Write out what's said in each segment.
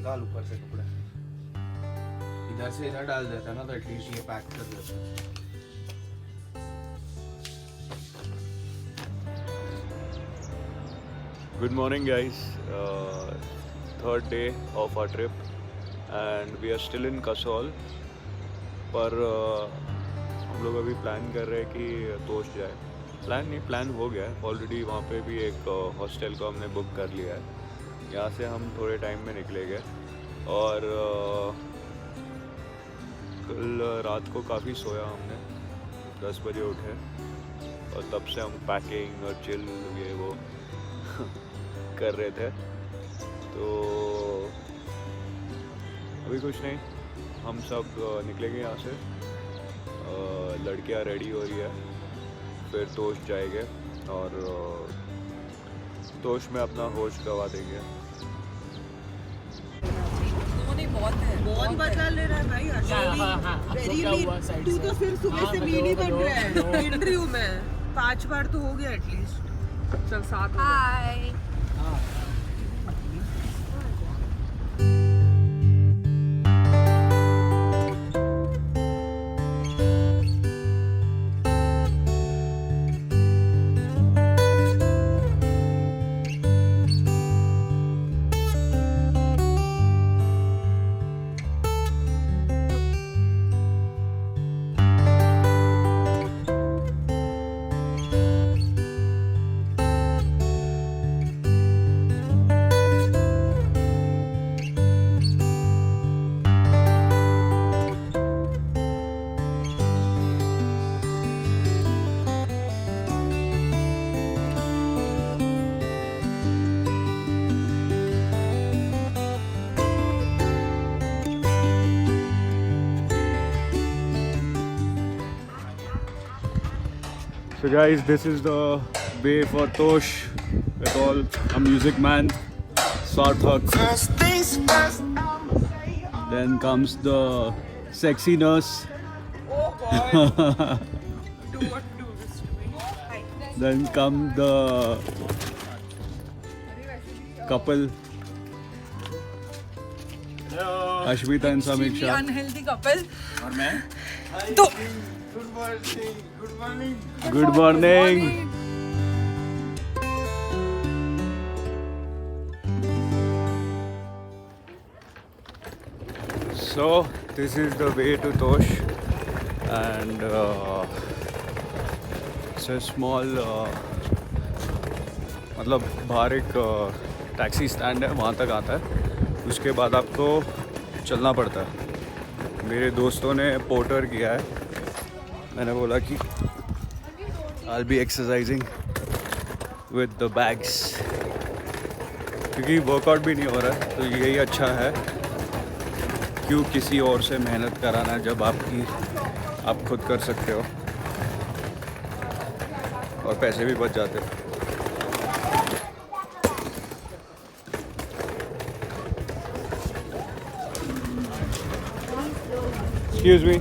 निकाल ऊपर से कपड़े, इधर से इधर डाल देता ना तो एटलीस्ट ये पैक कर देता। Good morning guys, third day of our trip and we are still in Kasol पर हम लोग अभी प्लान कर रहे हैं कि तोश जाए। प्लान हो गया है ऑलरेडी, वहाँ पे भी एक हॉस्टल को हमने बुक कर लिया है। यहाँ से हम थोड़े टाइम में निकलेंगे और कल रात को काफ़ी सोया हमने, 10 बजे उठे और तब से हम पैकिंग और चिल ये वो कर रहे थे। तो अभी कुछ नहीं, हम सब निकलेंगे यहाँ से, लड़कियाँ रेडी हो रही है, फिर तोश जाएंगे और तोश में अपना होश गवा देंगे। बहुत बदला ले रहा है भाई। तू तो सिर्फ सुबह से मीन ही बन रहा है। इंटरव्यू में 5 बार तो हो गया एटलीस्ट। चल 7 हाय। So guys, this is the way for Tosh at all. A music man, Sarthak. Then comes the sexy nurse. Oh God. Do what do this to me. Hi. Then come the couple. Hello. Ashmita and Samiksha. Unhealthy couple. और मैं? तो Good morning, good morning. Good morning. So this is the way to Tosh and it's a small मतलब बाहर एक taxi stand है, वहाँ तक आता है, उसके बाद आपको चलना पड़ता है। मेरे दोस्तों ने पोर्टर किया है, मैंने बोला कि I'll be exercising with the bags क्योंकि वर्कआउट भी नहीं हो रहा है, तो यही अच्छा है। क्यों किसी और से मेहनत कराना जब आप खुद कर सकते हो और पैसे भी बच जाते हैं। Excuse me.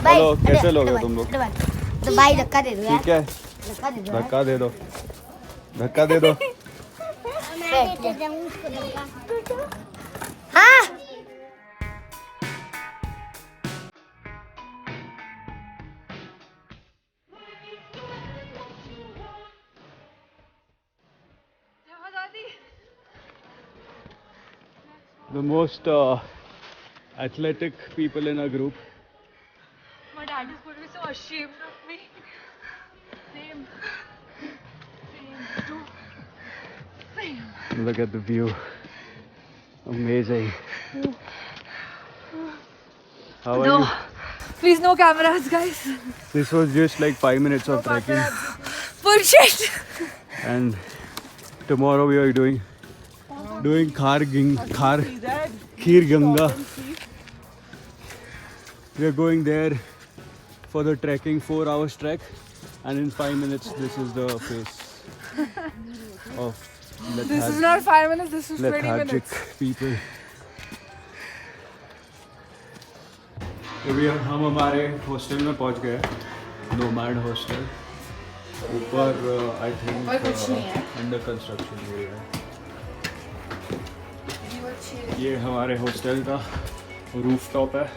हेलो, कैसे लोग हो तुम लोग? तो भाई धक्का दे दो यार। ठीक है, धक्का दे दो, धक्का दे दो। हाँ The most athletic people in our group. My dad is going to be so ashamed of me. Same. Same. Too. Same. Look at the view. Amazing. How are you? Please no cameras, guys. This was just like 5 minutes of trekking. Bullshit. And tomorrow we are doing Kheer Ganga. We are going there for the trekking, 4 hours trek, and in 5 minutes this is the face of This is not 5 minutes, this is 20 lethargic minutes. people. अभी हम हमारे hostel में पहुंच गए, nomad hostel. ऊपर I think under construction हो रहा है। ये हमारे हॉस्टल का रूफटॉप है।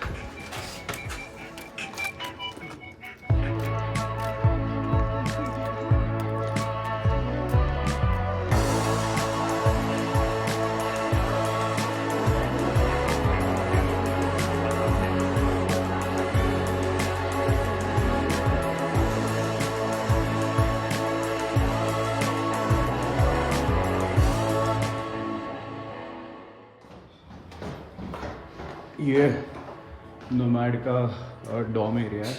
ये नोमैड का डॉम एरिया है।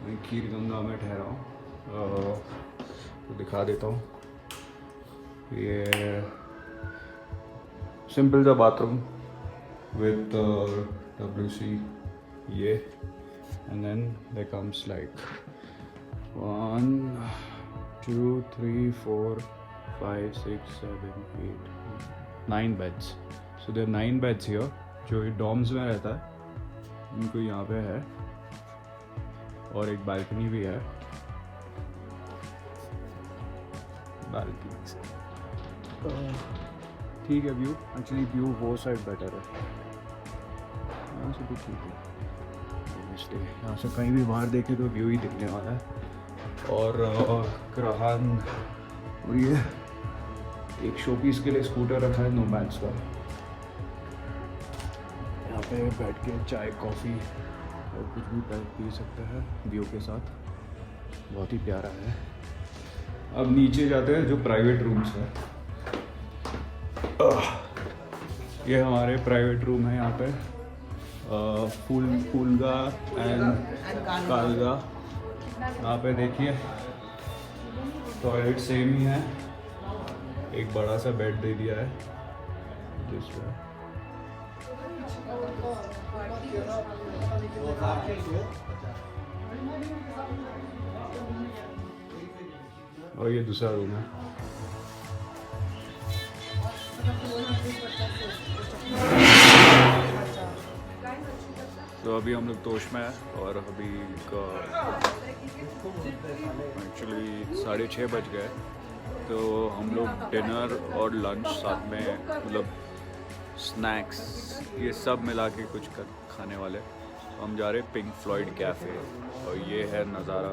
मैं खीर गंगा में ठहरा हूँ, तो दिखा देता हूँ। ये सिंपल सा बाथरूम विथ WC, ये and then there comes like 1 2 3 4 5 6 7 8 9 beds. So there 9 beds here. जो डॉम्स में रहता है उनको यहाँ पे है, और एक बालकनी भी है। बालकनी ठीक है। व्यू एक्चुअली व्यू वो साइड बेटर है, यहाँ से भी ठीक है। ऑब्वियसली यहाँ से कहीं भी बाहर देखे तो व्यू ही दिखने वाला है। और कराहान, और ये एक शो पीस के लिए स्कूटर रखा है नोमैड्स का। यहाँ पे बैठ के चाय कॉफ़ी और कुछ भी पी सकते हैं व्यू के साथ, बहुत ही प्यारा है। अब नीचे जाते हैं जो प्राइवेट रूम्स है। ये हमारे प्राइवेट रूम है यहाँ पे, फूलगा एंड कालगा। यहाँ पे देखिए टॉयलेट सेम ही है, एक बड़ा सा बेड दे दिया है जिसमें और ये दूसरा रूम है। तो अभी हम लोग तोश में है, और अभी एक्चुअली 6:30 बज गए। तो हम लोग डिनर और लंच साथ में, मतलब स्नैक्स ये सब मिला के कुछ खाने वाले। हम जा रहे पिंक फ्लॉयड कैफ़े, और ये है नज़ारा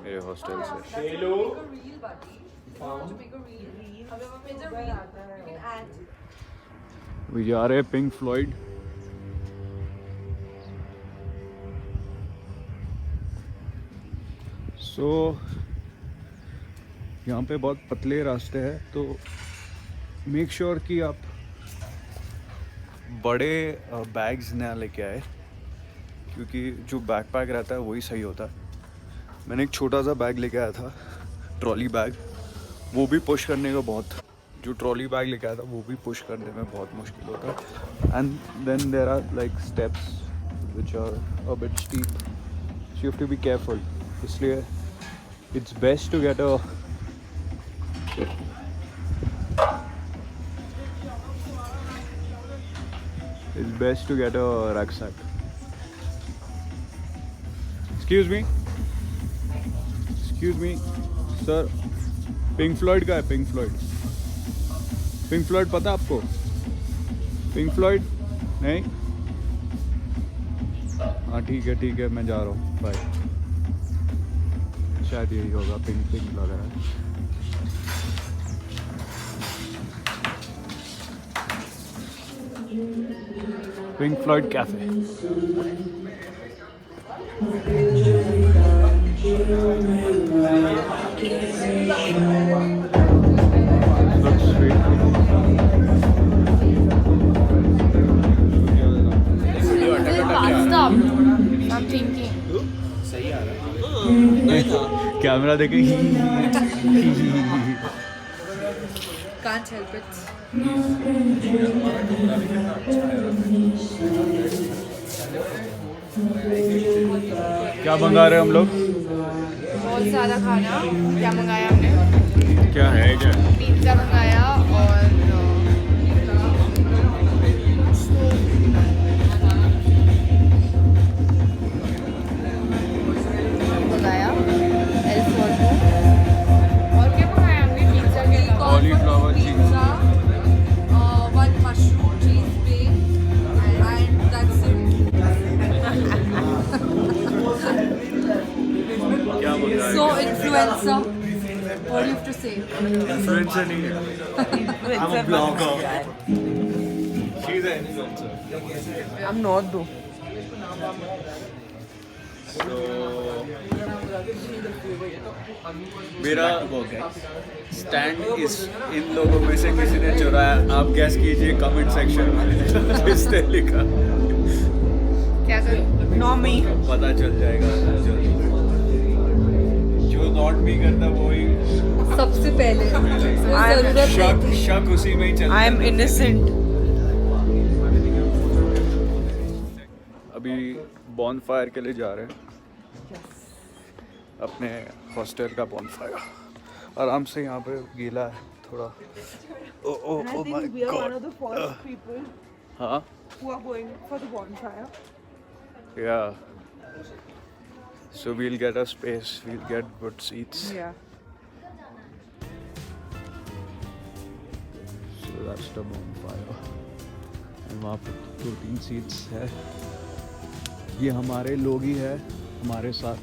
मेरे हॉस्टल से। we जा रहे हैं पिंक फ्लॉयड। सो यहाँ पे बहुत पतले रास्ते हैं, तो मेक श्योर कि आप बड़े बैग्स ना लेके आए, क्योंकि जो बैकपैक रहता है वही सही होता है। मैंने एक छोटा सा बैग लेके आया था, ट्रॉली बैग, वो भी पुश करने का बहुत, जो ट्रॉली बैग लेके आया था वो भी पुश करने में बहुत मुश्किल होता है। And then there are like steps which are a bit steep, so you have to be careful. इसलिए it's best to get a rucksack. Excuse me, sir. Pink Floyd का है, पिंक फ्लॉयड पता आपको? पिंक फ्लॉयड नहीं? हाँ ठीक है, मैं जा रहा हूँ, बाय। शायद यही होगा, पिंक लग रहा है। Pink Floyd cafe. कैमरा देखे Can't help it. क्या मंगा रहे हैं हम लोग? बहुत सारा खाना। क्या मंगाया हमने? क्या है क्या? पिज्ज़ा मंगाया और मंगाया एल्फोर्डो। और क्या मंगाया हमने? पिज्ज़ा के अलावा कॉलीफ्लावर पिज्ज़ा, 1 मशरूम चीज़ इन्फ्लुएंसर नहीं है. I'm a blogger. She's an influencer. I'm not though. So मेरा स्टैंड इस इन लोगों में से किसी ने चुराया. आप गैस कीजिए कमेंट सेक्शन में किसने लिखा. क्या करूं? No me. पता चल जाएगा जल्दी. जो नॉट मी करता वो ही सबसे पहले शक उसी में ही चलता. I am innocent. अभी बॉनफायर के लिए जा रहे हैं. अपने हॉस्टल का बॉनफायर. आराम से यहाँ पे गीला है थोड़ा. Oh my We are one God. of the first people हाँ who are going for the bonfire. yeah. So we'll get a space. We'll get good seats. Yeah. So that's the bonfire. And वहाँ पे 2-3 seats है. ये हमारे लोग ही है हमारे साथ.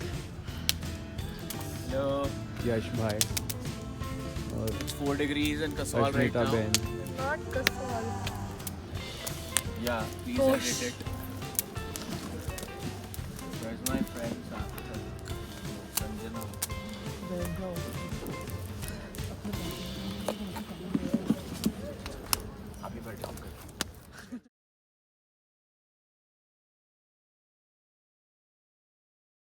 Hello. यश भाई और 4 degrees in Kasol right Ashmita now. बहन. Not Kasol. Yeah, please Gosh. edit it. Where's my friend Sanjana?